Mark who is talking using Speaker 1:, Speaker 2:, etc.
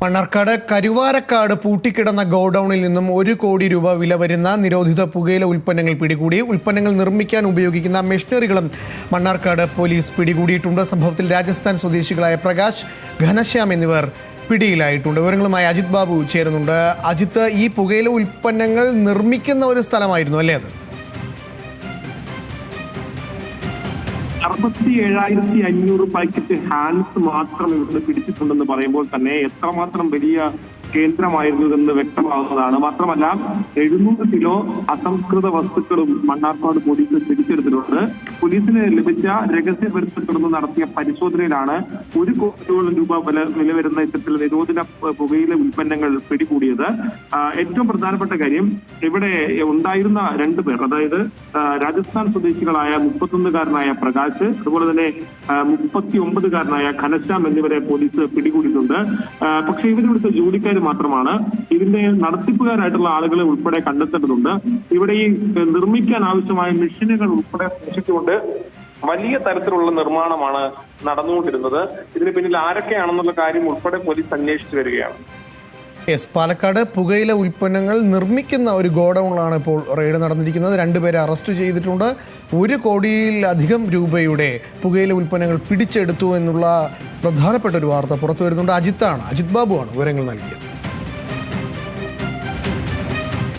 Speaker 1: മണ്ണാർക്കാട് കരുവാരക്കാട് പൂട്ടിക്കിടന്ന ഗോഡൌണിൽ നിന്നും 1 കോടി രൂപ വില വരുന്ന നിരോധിത പുകയില ഉൽപ്പന്നങ്ങൾ പിടികൂടി. ഉൽപ്പന്നങ്ങൾ നിർമ്മിക്കാൻ ഉപയോഗിക്കുന്ന മെഷീനറികളും മണ്ണാർക്കാട് പോലീസ് പിടികൂടിയിട്ടുണ്ട്. സംഭവത്തിൽ രാജസ്ഥാൻ സ്വദേശികളായ പ്രകാശ്, ഘനശ്യാം എന്നിവർ പിടിയിലായിട്ടുണ്ട്. വിവരങ്ങളുമായി അജിത് ബാബു ചേരുന്നുണ്ട്. അജിത്ത്, ഈ പുകയില ഉൽപ്പന്നങ്ങൾ നിർമ്മിക്കുന്ന ഒരു സ്ഥലമായിരുന്നു അല്ലേ അത്?
Speaker 2: 67,500 പാക്കറ്റ് ഹാൻസ് മാത്രം ഇവിടുന്ന് പിടിച്ചിട്ടുണ്ടെന്ന് പറയുമ്പോൾ തന്നെ എത്രമാത്രം വലിയ കേന്ദ്രമായിരുന്നതെന്ന് വ്യക്തമാകുന്നതാണ്. മാത്രമല്ല 700 കിലോ അസംസ്കൃത വസ്തുക്കളും മണ്ണാർക്കാട് പോലീസ് പിടിച്ചെടുത്തിട്ടുണ്ട്. പോലീസിന് ലഭിച്ച രഹസ്യവിവരത്തെ തുടർന്ന് നടത്തിയ പരിശോധനയിലാണ് 1 കോടി രൂപ വില വരുന്ന ഇത്തരത്തിൽ നിരോധന പുകയില ഉൽപ്പന്നങ്ങൾ പിടികൂടിയത്. ഏറ്റവും പ്രധാനപ്പെട്ട കാര്യം, ഇവിടെ ഉണ്ടായിരുന്ന 2 പേർ, അതായത് രാജസ്ഥാൻ സ്വദേശികളായ 31-കാരനായ പ്രകാശ്, അതുപോലെ തന്നെ 39-കാരനായ ഘനശ്യാം എന്നിവരെ പോലീസ് പിടികൂടിയിട്ടുണ്ട്. പക്ഷേ ഇവരിവിടുത്തെ ജോലിക്കാർ മാത്രമാണ്. ഇതിന്റെ നടത്തിപ്പുകാരായിട്ടുള്ള ആളുകളെ ഉൾപ്പെടെ കണ്ടെത്തേണ്ടതുണ്ട്. ഇവിടെ ഈ നിർമ്മിക്കാൻ ആവശ്യമായ മെഷീനുകൾ ഉൾപ്പെടെ സൂക്ഷിച്ചുകൊണ്ട് വലിയ തരത്തിലുള്ള നിർമ്മാണമാണ് നടന്നുകൊണ്ടിരുന്നത്. ഇതിന് പിന്നിൽ ആരൊക്കെയാണെന്നുള്ള കാര്യം ഉൾപ്പെടെ പോലീസ് അന്വേഷിച്ചു വരികയാണ്.
Speaker 1: പാലക്കാട് പുകയില ഉൽപ്പന്നങ്ങൾ നിർമ്മിക്കുന്ന ഒരു ഗോഡൌണിലാണ് ഇപ്പോൾ റെയ്ഡ് നടന്നിരിക്കുന്നത്. 2 പേരെ അറസ്റ്റ് ചെയ്തിട്ടുണ്ട്. 1 കോടിയിലധികം രൂപയുടെ പുകയില ഉൽപ്പന്നങ്ങൾ പിടിച്ചെടുത്തു എന്നുള്ള പ്രധാനപ്പെട്ട ഒരു വാർത്ത പുറത്തു വരുന്നുണ്ട്. അജിത് ബാബുവാണ് വിവരങ്ങൾ നൽകിയത്.